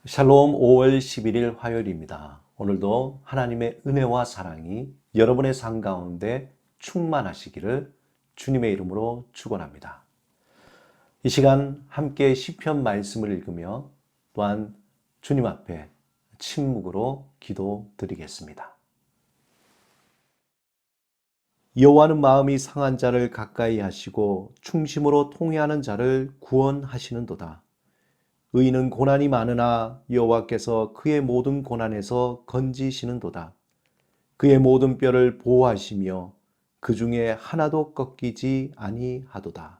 샬롬 5월 11일 화요일입니다. 오늘도 하나님의 은혜와 사랑이 여러분의 삶 가운데 충만하시기를 주님의 이름으로 축원합니다. 이 시간 함께 시편 말씀을 읽으며 또한 주님 앞에 침묵으로 기도드리겠습니다. 여호와는 마음이 상한 자를 가까이 하시고 충심으로 통회하는 자를 구원하시는도다. 의인은 고난이 많으나 여호와께서 그의 모든 고난에서 건지시는도다. 그의 모든 뼈를 보호하시며 그 중에 하나도 꺾이지 아니하도다.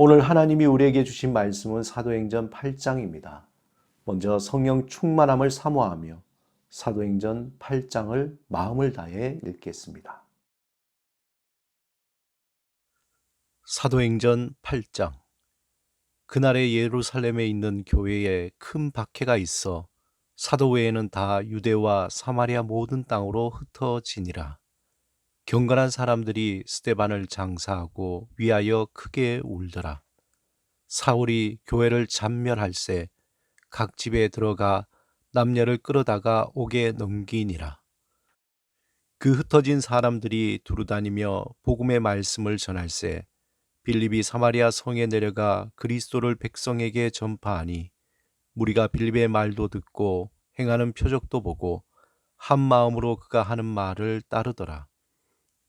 오늘 하나님이 우리에게 주신 말씀은 사도행전 8장입니다. 먼저 성령 충만함을 사모하며 사도행전 8장을 마음을 다해 읽겠습니다. 사도행전 8장. 그날에 예루살렘에 있는 교회에 큰 박해가 있어 사도 외에는 다 유대와 사마리아 모든 땅으로 흩어지니라. 경건한 사람들이 스데반을 장사하고 위하여 크게 울더라. 사울이 교회를 잔멸할세 각 집에 들어가 남녀를 끌어다가 옥에 넘기니라. 그 흩어진 사람들이 두루다니며 복음의 말씀을 전할세 빌립이 사마리아 성에 내려가 그리스도를 백성에게 전파하니 무리가 빌립의 말도 듣고 행하는 표적도 보고 한 마음으로 그가 하는 말을 따르더라.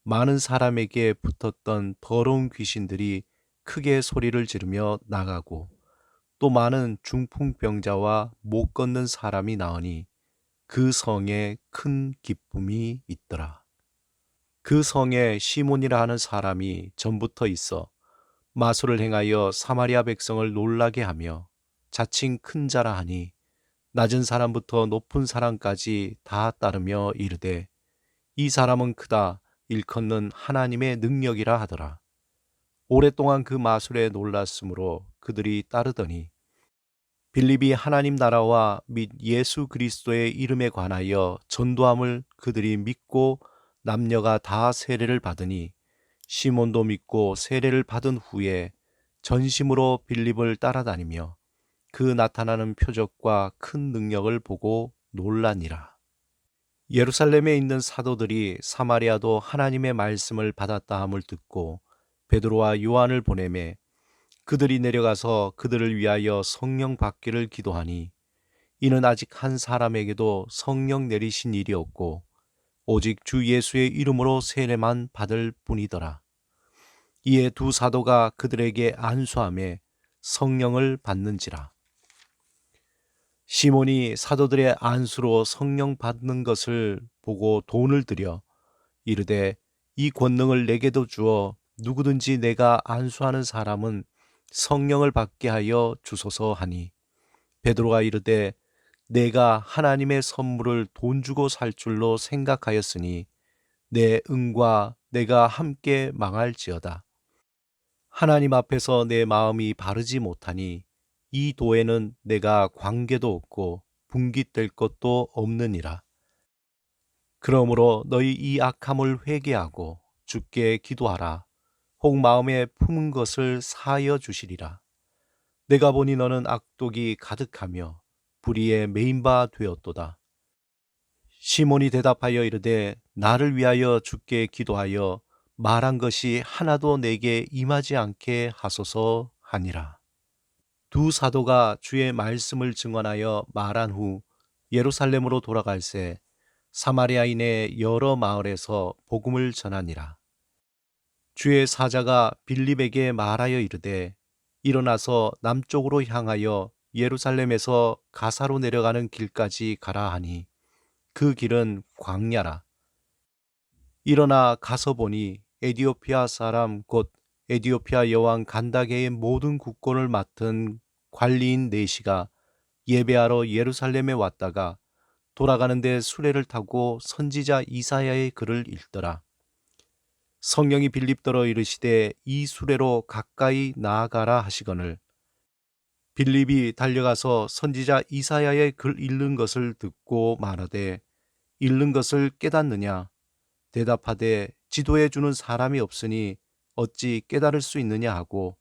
많은 사람에게 붙었던 더러운 귀신들이 크게 소리를 지르며 나가고 또 많은 중풍병자와 못 걷는 사람이 나으니 그 성에 큰 기쁨이 있더라. 그 성에 시몬이라 하는 사람이 전부터 있어 마술을 행하여 사마리아 백성을 놀라게 하며 자칭 큰 자라 하니 낮은 사람부터 높은 사람까지 다 따르며 이르되 이 사람은 크다 일컫는 하나님의 능력이라 하더라. 오랫동안 그 마술에 놀랐으므로 그들이 따르더니 빌립이 하나님 나라와 및 예수 그리스도의 이름에 관하여 전도함을 그들이 믿고 남녀가 다 세례를 받으니 시몬도 믿고 세례를 받은 후에 전심으로 빌립을 따라다니며 그 나타나는 표적과 큰 능력을 보고 놀라니라. 예루살렘에 있는 사도들이 사마리아도 하나님의 말씀을 받았다 함을 듣고 베드로와 요한을 보내매 그들이 내려가서 그들을 위하여 성령 받기를 기도하니 이는 아직 한 사람에게도 성령 내리신 일이 없고 오직 주 예수의 이름으로 세례만 받을 뿐이더라. 이에 두 사도가 그들에게 안수하며 성령을 받는지라. 시몬이 사도들의 안수로 성령 받는 것을 보고 돈을 들여 이르되 이 권능을 내게도 주어 누구든지 내가 안수하는 사람은 성령을 받게 하여 주소서 하니, 베드로가 이르되 내가 하나님의 선물을 돈 주고 살 줄로 생각하였으니 내 응과 내가 함께 망할지어다. 하나님 앞에서 내 마음이 바르지 못하니 이 도에는 내가 관계도 없고 분깃될 것도 없느니라. 그러므로 너희 이 악함을 회개하고 주께 기도하라. 혹 마음에 품은 것을 사하여 주시리라. 내가 보니 너는 악독이 가득하며 불의에 매인 바 되었도다. 시몬이 대답하여 이르되 나를 위하여 주께 기도하여 말한 것이 하나도 내게 임하지 않게 하소서 하니라. 두 사도가 주의 말씀을 증언하여 말한 후 예루살렘으로 돌아갈새 사마리아인의 여러 마을에서 복음을 전하니라. 주의 사자가 빌립에게 말하여 이르되 일어나서 남쪽으로 향하여 예루살렘에서 가사로 내려가는 길까지 가라 하니 그 길은 광야라. 일어나 가서 보니 에디오피아 사람 곧 에디오피아 여왕 간다게의 모든 국권을 맡은 관리인 네시가 예배하러 예루살렘에 왔다가 돌아가는데 수레를 타고 선지자 이사야의 글을 읽더라. 성령이 빌립더러 이르시되 이 수레로 가까이 나아가라 하시거늘 빌립이 달려가서 선지자 이사야의 글 읽는 것을 듣고 말하되 읽는 것을 깨닫느냐? 대답하되 지도해 주는 사람이 없으니 어찌 깨달을 수 있느냐 하고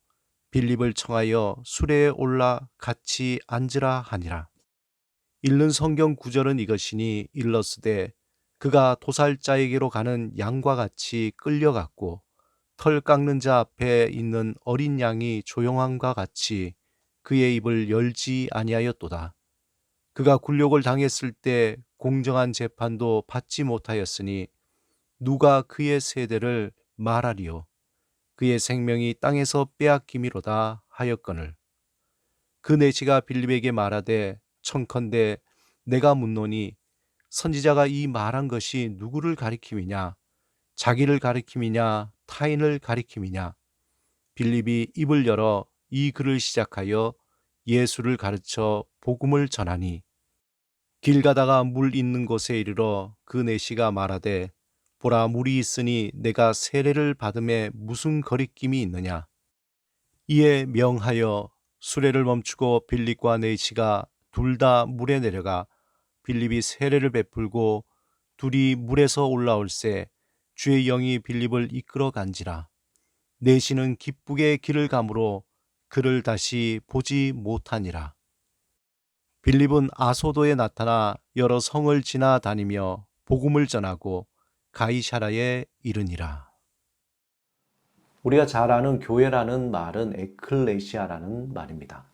빌립을 청하여 수레에 올라 같이 앉으라 하니라. 읽는 성경 구절은 이것이니 일러스되 그가 도살자에게로 가는 양과 같이 끌려갔고 털 깎는 자 앞에 있는 어린 양이 조용함과 같이 그의 입을 열지 아니하였도다. 그가 굴욕을 당했을 때 공정한 재판도 받지 못하였으니 누가 그의 세대를 말하리요. 그의 생명이 땅에서 빼앗김이로다 하였거늘. 그 내시가 빌립에게 말하되 청컨대 내가 묻노니 선지자가 이 말한 것이 누구를 가리킴이냐? 자기를 가리킴이냐? 타인을 가리킴이냐? 빌립이 입을 열어 이 글을 시작하여 예수를 가르쳐 복음을 전하니 길 가다가 물 있는 곳에 이르러 그 내시가 말하되 보라 물이 있으니 내가 세례를 받음에 무슨 거리낌이 있느냐? 이에 명하여 수레를 멈추고 빌립과 내시가 둘 다 물에 내려가 빌립이 세례를 베풀고 둘이 물에서 올라올새 주의 영이 빌립을 이끌어 간지라. 내시는 기쁘게 길을 가므로 그를 다시 보지 못하니라. 빌립은 아소도에 나타나 여러 성을 지나 다니며 복음을 전하고 가이사라에 이르니라. 우리가 잘 아는 교회라는 말은 에클레시아라는 말입니다.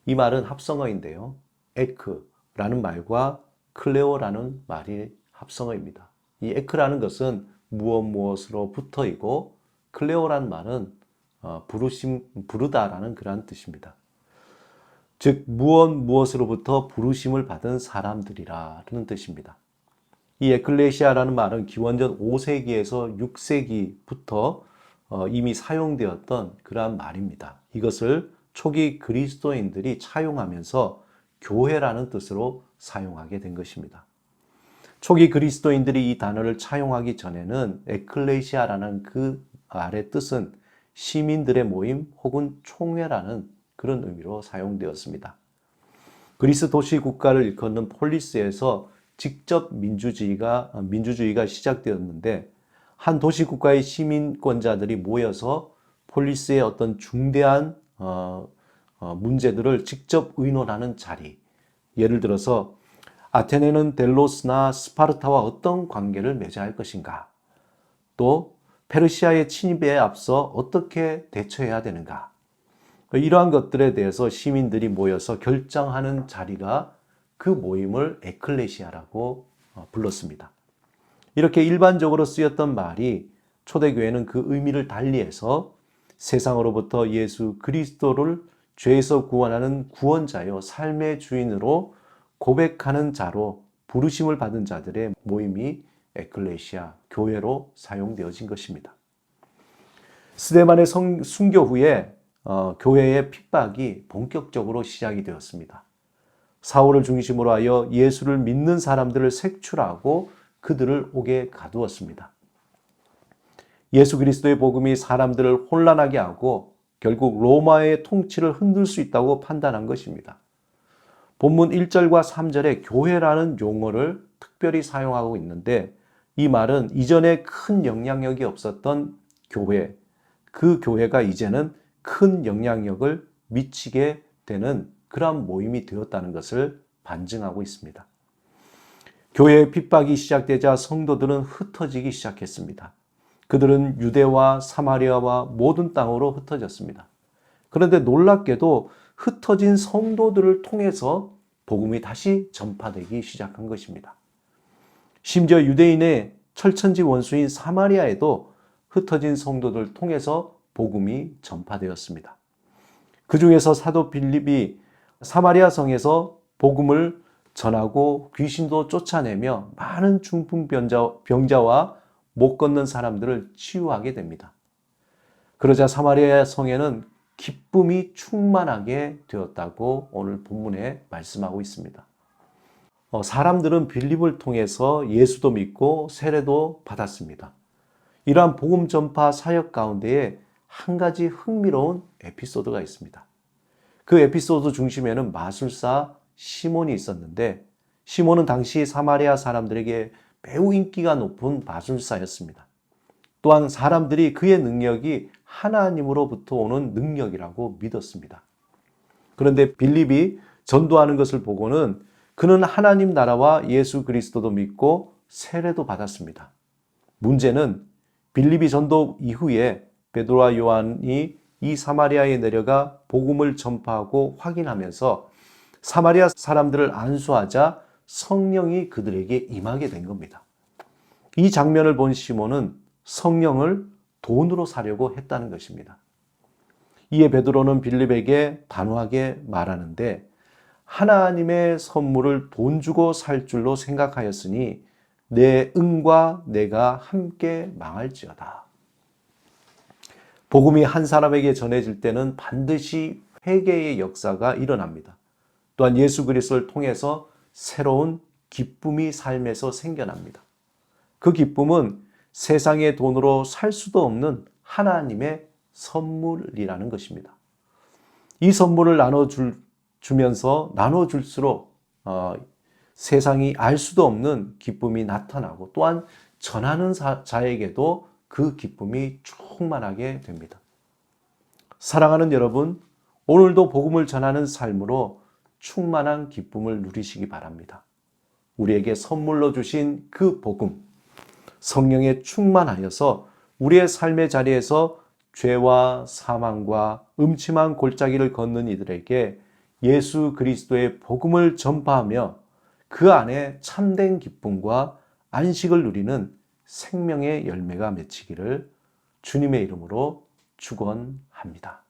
이 말은 합성어인데요. 에크라는 말과 클레오라는 말이 합성어입니다. 이 에크라는 것은 무엇으로 붙어이고 클레오라는 말은 부르다라는 그러한 뜻입니다. 즉 무엇으로부터 부르심을 받은 사람들이라는 뜻입니다. 이 에클레시아라는 말은 기원전 5세기에서 6세기부터 이미 사용되었던 그러한 말입니다. 이것을 초기 그리스도인들이 차용하면서 교회라는 뜻으로 사용하게 된 것입니다. 초기 그리스도인들이 이 단어를 차용하기 전에는 에클레시아라는 그 말의 뜻은 시민들의 모임 혹은 총회라는 그런 의미로 사용되었습니다. 그리스 도시 국가를 일컫는 폴리스에서 직접 민주주의가 시작되었는데 한 도시 국가의 시민권자들이 모여서 폴리스의 어떤 중대한 문제들을 직접 의논하는 자리, 예를 들어서 아테네는 델로스나 스파르타와 어떤 관계를 맺어야 할 것인가, 또 페르시아의 침입에 앞서 어떻게 대처해야 되는가, 이러한 것들에 대해서 시민들이 모여서 결정하는 자리가 그 모임을 에클레시아라고 불렀습니다. 이렇게 일반적으로 쓰였던 말이 초대교회는 그 의미를 달리해서 세상으로부터 예수 그리스도를 죄에서 구원하는 구원자요 삶의 주인으로 고백하는 자로 부르심을 받은 자들의 모임이 에클레시아, 교회로 사용되어진 것입니다. 스데반의 순교 후에 교회의 핍박이 본격적으로 시작이 되었습니다. 사울을 중심으로 하여 예수를 믿는 사람들을 색출하고 그들을 옥에 가두었습니다. 예수 그리스도의 복음이 사람들을 혼란하게 하고 결국 로마의 통치를 흔들 수 있다고 판단한 것입니다. 본문 1절과 3절에 교회라는 용어를 특별히 사용하고 있는데 이 말은 이전에 큰 영향력이 없었던 교회, 그 교회가 이제는 큰 영향력을 미치게 되는 그러한 모임이 되었다는 것을 반증하고 있습니다. 교회의 핍박이 시작되자 성도들은 흩어지기 시작했습니다. 그들은 유대와 사마리아와 모든 땅으로 흩어졌습니다. 그런데 놀랍게도 흩어진 성도들을 통해서 복음이 다시 전파되기 시작한 것입니다. 심지어 유대인의 철천지 원수인 사마리아에도 흩어진 성도들 통해서 복음이 전파되었습니다. 그 중에서 사도 빌립이 사마리아 성에서 복음을 전하고 귀신도 쫓아내며 많은 중풍병자와 못 걷는 사람들을 치유하게 됩니다. 그러자 사마리아 성에는 기쁨이 충만하게 되었다고 오늘 본문에 말씀하고 있습니다. 사람들은 빌립을 통해서 예수도 믿고 세례도 받았습니다. 이러한 복음 전파 사역 가운데에 한 가지 흥미로운 에피소드가 있습니다. 그 에피소드 중심에는 마술사 시몬이 있었는데 시몬은 당시 사마리아 사람들에게 매우 인기가 높은 마술사였습니다. 또한 사람들이 그의 능력이 하나님으로부터 오는 능력이라고 믿었습니다. 그런데 빌립이 전도하는 것을 보고는 그는 하나님 나라와 예수 그리스도도 믿고 세례도 받았습니다. 문제는 빌립이 전도 이후에 베드로와 요한이 이 사마리아에 내려가 복음을 전파하고 확인하면서 사마리아 사람들을 안수하자 성령이 그들에게 임하게 된 겁니다. 이 장면을 본 시몬은 성령을 돈으로 사려고 했다는 것입니다. 이에 베드로는 빌립에게 단호하게 말하는데 하나님의 선물을 돈 주고 살 줄로 생각하였으니 내 응과 내가 함께 망할지어다. 복음이 한 사람에게 전해질 때는 반드시 회개의 역사가 일어납니다. 또한 예수 그리스도를 통해서 새로운 기쁨이 삶에서 생겨납니다. 그 기쁨은 세상의 돈으로 살 수도 없는 하나님의 선물이라는 것입니다. 이 선물을 나눠주면서 나눠줄수록 세상이 알 수도 없는 기쁨이 나타나고 또한 전하는 자에게도 그 기쁨이 충만하게 됩니다. 사랑하는 여러분, 오늘도 복음을 전하는 삶으로 충만한 기쁨을 누리시기 바랍니다. 우리에게 선물로 주신 그 복음, 성령에 충만하여서 우리의 삶의 자리에서 죄와 사망과 음침한 골짜기를 걷는 이들에게 예수 그리스도의 복음을 전파하며 그 안에 참된 기쁨과 안식을 누리는 생명의 열매가 맺히기를 주님의 이름으로 축원합니다.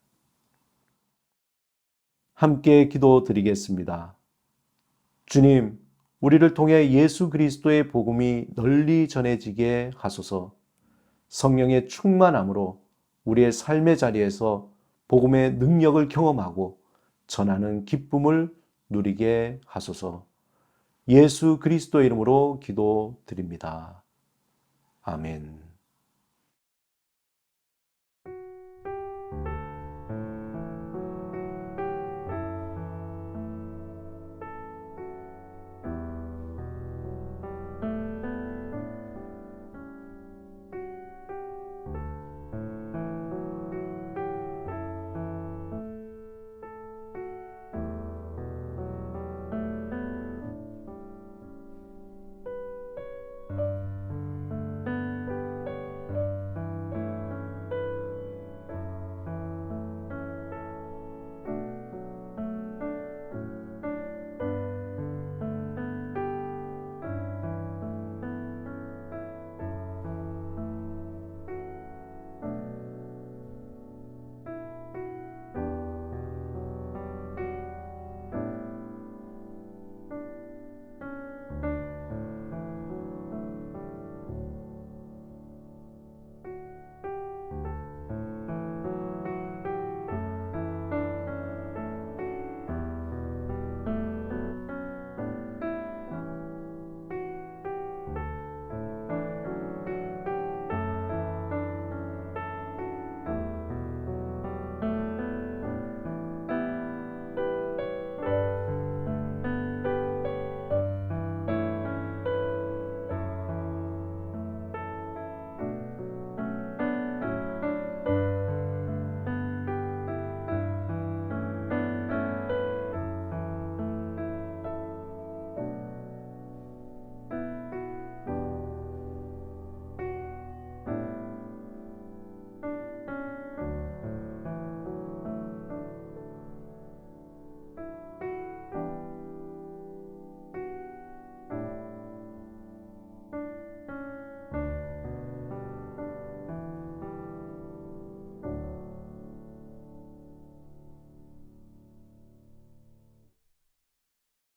함께 기도드리겠습니다. 주님, 우리를 통해 예수 그리스도의 복음이 널리 전해지게 하소서. 성령의 충만함으로 우리의 삶의 자리에서 복음의 능력을 경험하고 전하는 기쁨을 누리게 하소서. 예수 그리스도의 이름으로 기도드립니다. 아멘.